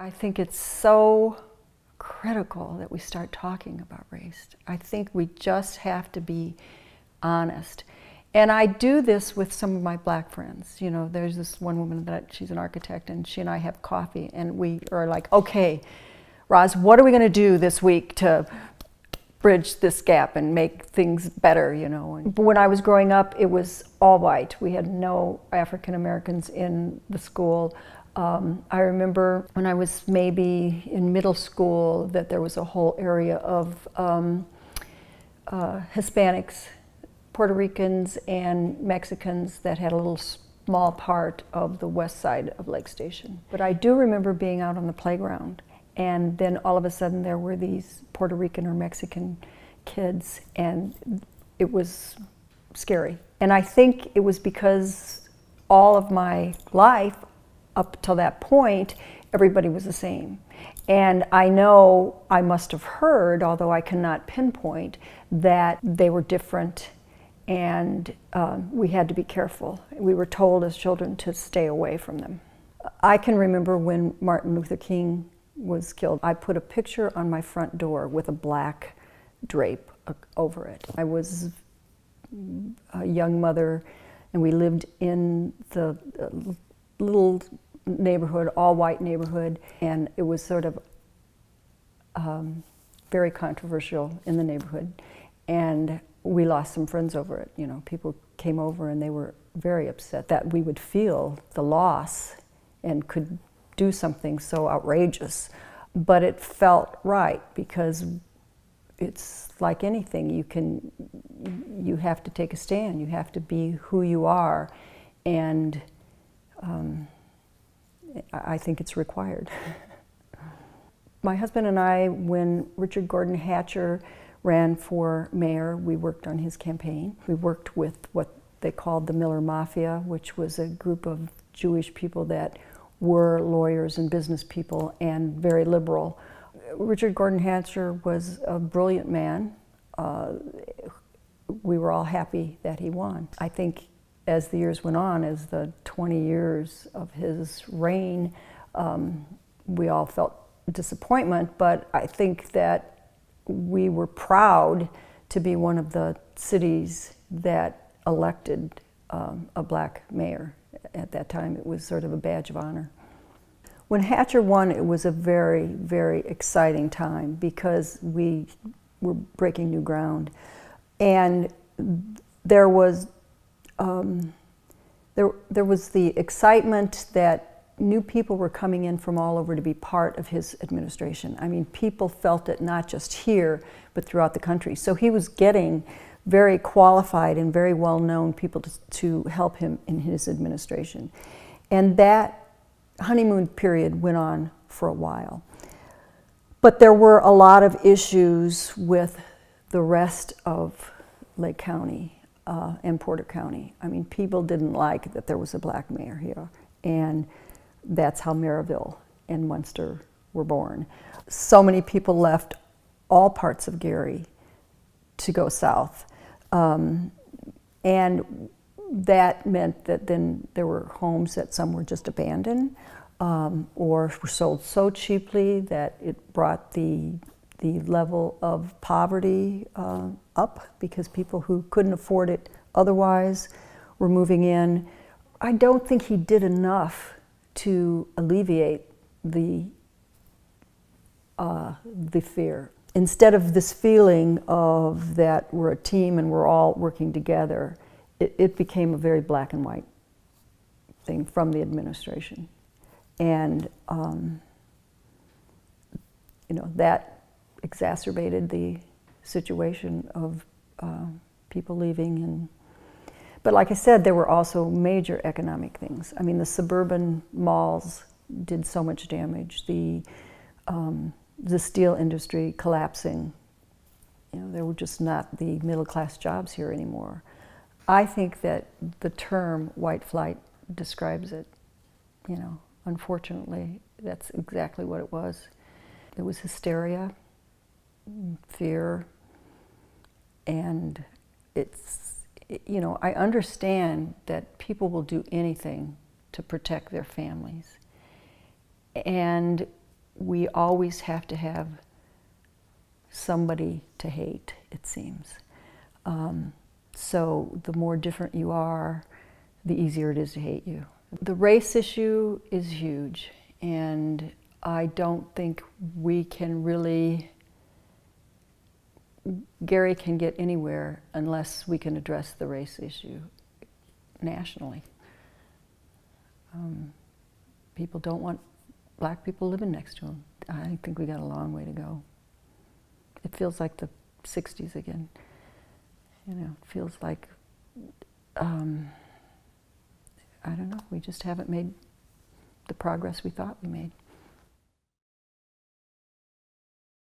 I think it's so critical that we start talking about race. I think we just have to be honest. And I do this with some of my black friends. You know, there's this one woman that she's an architect, and she and I have coffee, and we are like, okay, Roz, what are we going to do this week to bridge this gap and make things better, you know? And when I was growing up, it was all white. We had no African Americans in the school. I remember when I was maybe in middle school that there was a whole area of Hispanics, Puerto Ricans, and Mexicans that had a little small part of the west side of Lake Station. But I do remember being out on the playground, and then all of a sudden there were these Puerto Rican or Mexican kids, and it was scary. And I think it was because all of my life up till that point, everybody was the same. And I know I must have heard, although I cannot pinpoint, that they were different, and we had to be careful. We were told as children to stay away from them. I can remember when Martin Luther King was killed. I put a picture on my front door with a black drape over it. I was a young mother, and we lived in the little neighborhood, all white neighborhood, and it was sort of very controversial in the neighborhood, and we lost some friends over it. You know, people came over and they were very upset that we would feel the loss and could do something so outrageous, but it felt right because it's like anything. You have to take a stand. You have to be who you are, and I think it's required. My husband and I, when Richard Gordon Hatcher ran for mayor, we worked on his campaign. We worked with what they called the Miller Mafia, which was a group of Jewish people that were lawyers and business people and very liberal. Richard Gordon Hatcher was a brilliant man. We were all happy that he won. I think as the years went on, as the 20 years of his reign, we all felt disappointment, but I think that we were proud to be one of the cities that elected a black mayor. At that time, it was sort of a badge of honor. When Hatcher won, it was a very, very exciting time because we were breaking new ground. And there was the excitement that new people were coming in from all over to be part of his administration. I mean, people felt it not just here, but throughout the country. So he was getting very qualified and very well-known people to help him in his administration. And that honeymoon period went on for a while. But there were a lot of issues with the rest of Lake County and Porter County. I mean, people didn't like that there was a black mayor here, and that's how Maryville and Munster were born. So many people left all parts of Gary to go south. And that meant that then there were homes that some were just abandoned or were sold so cheaply that it brought the level of poverty up because people who couldn't afford it otherwise were moving in. I don't think he did enough to alleviate the fear. Instead of this feeling of that we're a team and we're all working together, it became a very black and white thing from the administration. And you know, that exacerbated the situation of people leaving. But like I said, there were also major economic things. I mean, the suburban malls did so much damage. The steel industry collapsing. You know, there were just not the middle-class jobs here anymore. I think that the term white flight describes it. You know, unfortunately, that's exactly what it was. It was hysteria, fear, and you know, I understand that people will do anything to protect their families. And we always have to have somebody to hate, it seems. So the more different you are, the easier it is to hate you. The race issue is huge, and I don't think we can really, Gary can get anywhere unless we can address the race issue nationally. People don't want black people living next to them. I think we got a long way to go. It feels like the 60s again. You know, it feels like, I don't know, we just haven't made the progress we thought we made.